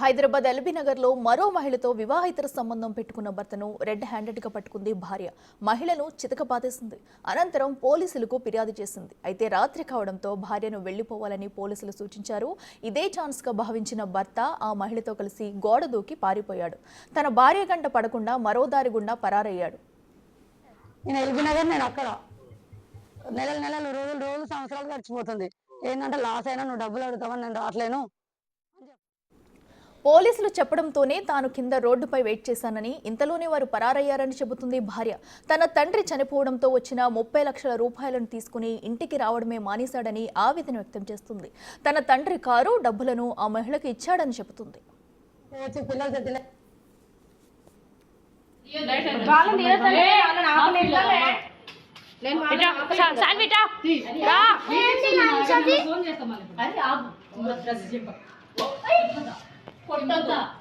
Hyderabad LB నగర్లో మరో మహిళతో వివాహితర సంబంధం పెట్టుకున్న భర్తను రెడ్ హ్యాండెడ్గా పట్టుకుంది భార్య. మహిళను చితకబాదేసింది. అనంతరం పోలీసులకు ఫిర్యాదు చేసింది. అయితే రాత్రి కావడంతో భార్యను వెళ్లిపోవాలని పోలీసులు సూచించారు. ఇదే ఛాన్స్గా భావించిన భర్త ఆ మహిళతో కలిసి గోడ దూకి పారిపోయాడు. తన భార్య గంట పడకుండా మరో దారి గుండా పరారయ్యాడు. రోజులు సంవత్సరాలు గడిచిపోతుంది. ఏంటంటే లాస్ అయినా నువ్వు డబ్బులు అడుగుతావని నేను రావట్లేను. పోలీసులు చెప్పడంతోనే తాను కింద రోడ్డుపై వెయిట్ చేశానని, ఇంతలోనే వారు పరారయ్యారని చెబుతుంది భార్య. తన తండ్రి చనిపోవడంతో వచ్చిన 30 లక్షల రూపాయలను తీసుకుని ఇంటికి రావడమే మానేశాడని ఆవేదన వ్యక్తం చేస్తుంది. తన తండ్రి కారు, డబ్బులను ఆ మహిళకు ఇచ్చాడని చెబుతుంది.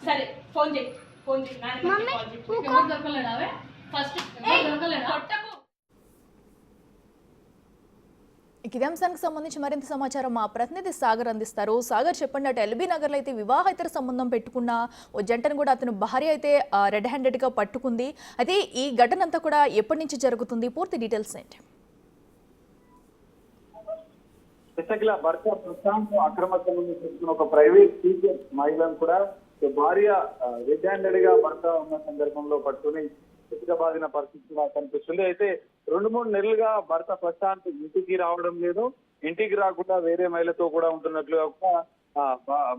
సరే ఫోన్ చేయి ఇదే అంశానికి సంబంధించి మరింత సమాచారం మా ప్రతినిధి సాగర్ అందిస్తారు. సాగర్, చెప్పండి, అటు ఎల్బీ నగర్లో అయితే వివాహేతర సంబంధం పెట్టుకున్న ఓ జంటను కూడా అతను భార్య అయితే రెడ్ హ్యాండెడ్గా పట్టుకుంది. అయితే ఈ ఘటన అంతా కూడా ఎప్పటి నుంచి జరుగుతుంది? పూర్తి డీటెయిల్స్ ఏంటి? భర్త ప్రశాంత్ అక్రమ సంబంధం చేసుకున్న ఒక ప్రైవేట్ టీచర్ మహిళను కూడా భార్య రెడ్ హ్యాండెడ్ గా భర్త ఉన్న సందర్భంగా పట్టుకుని బాధిన పరిస్థితి కనిపిస్తుంది. అయితే 2-3 నెలలుగా భర్త ప్రశాంత్ ఇంటికి రావడం లేదు. ఇంటికి రాకుండా వేరే మహిళతో కూడా ఉంటున్నట్లుగా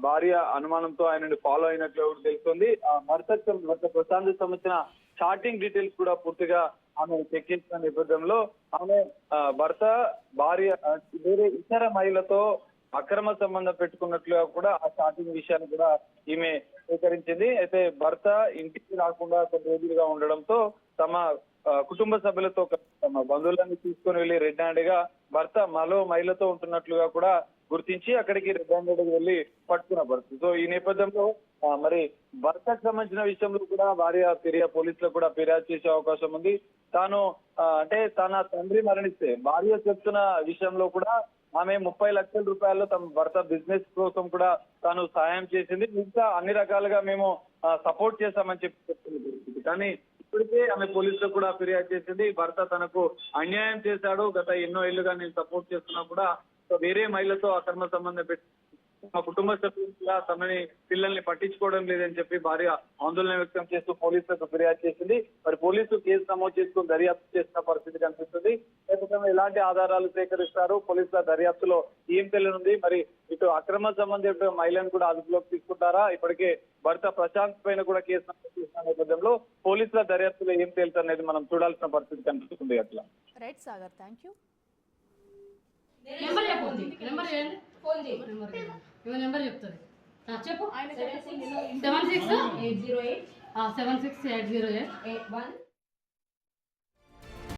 భార్య అనుమానంతో ఆయనని ఫాలో అయినట్లు తెలుస్తుంది. భర్త ప్రశాంత్ సంబంధించిన చాటింగ్ డీటెయిల్స్ కూడా పూర్తిగా ఆమె చెక్కించిన నేపథ్యంలో ఆమె భర్త భార్య వేరే ఇతర మహిళతో అక్రమ సంబంధం పెట్టుకున్నట్లుగా కూడా ఆ చాటింగ్ విషయాన్ని కూడా ఈమె స్వీకరించింది. అయితే భర్త ఇంటికి రాకుండా కొన్ని రోజులుగా ఉండడంతో తమ కుటుంబ సభ్యులతో తమ బంధువులను తీసుకుని వెళ్లి రెడ్ హ్యాండ్ గా భర్త మరో మహిళతో ఉంటున్నట్లుగా కూడా గుర్తించి అక్కడికి రెడ్ హ్యాండెడ్ వెళ్ళి పట్టుకున్న పరిస్థితి. సో ఈ నేపథ్యంలో మరి భర్తకు సంబంధించిన విషయంలో కూడా భార్య పోలీసులకు కూడా ఫిర్యాదు చేసే అవకాశం ఉంది. తాను అంటే తన తండ్రి మరణిస్తే భార్య చెప్తున్న విషయంలో కూడా ఆమె 30 లక్షల రూపాయలు తమ భర్త బిజినెస్ కోసం కూడా తాను సహాయం చేసింది. ఇంకా అన్ని రకాలుగా మేము సపోర్ట్ చేశామని చెప్తుంది. కానీ ఇప్పటికే ఆమె పోలీసులకు కూడా ఫిర్యాదు చేసింది. భర్త తనకు అన్యాయం చేశాడు, గత ఎన్నో ఏళ్లుగా నేను సపోర్ట్ చేస్తున్నా కూడా వేరే మహిళతో అక్రమ సంబంధం పెట్టి మా కుటుంబ సభ్యులుగా తమని పిల్లల్ని పట్టించుకోవడం లేదని చెప్పి భార్య ఆందోళన వ్యక్తం చేస్తూ పోలీసులకు ఫిర్యాదు చేసింది. మరి పోలీసులు కేసు నమోదు చేసుకుని దర్యాప్తు చేసిన పరిస్థితి కనిపిస్తుంది. లేకపోతే ఎలాంటి ఆధారాలు సేకరిస్తారు, పోలీసుల దర్యాప్తులో ఏం తెలియనుంది, మరి ఇటు అక్రమ సంబంధిత మహిళను కూడా అదుపులోకి తీసుకుంటారా, ఇప్పటికే భర్త ప్రశాంత్ పైన కూడా కేసు నమోదు చేసిన నేపథ్యంలో పోలీసుల దర్యాప్తులో ఏం తేలుతనేది మనం చూడాల్సిన పరిస్థితి కనిపిస్తుంది. అట్లా right Sagar, thank you. Number చెప్తుంది చెప్పు. 76 808 76 808 1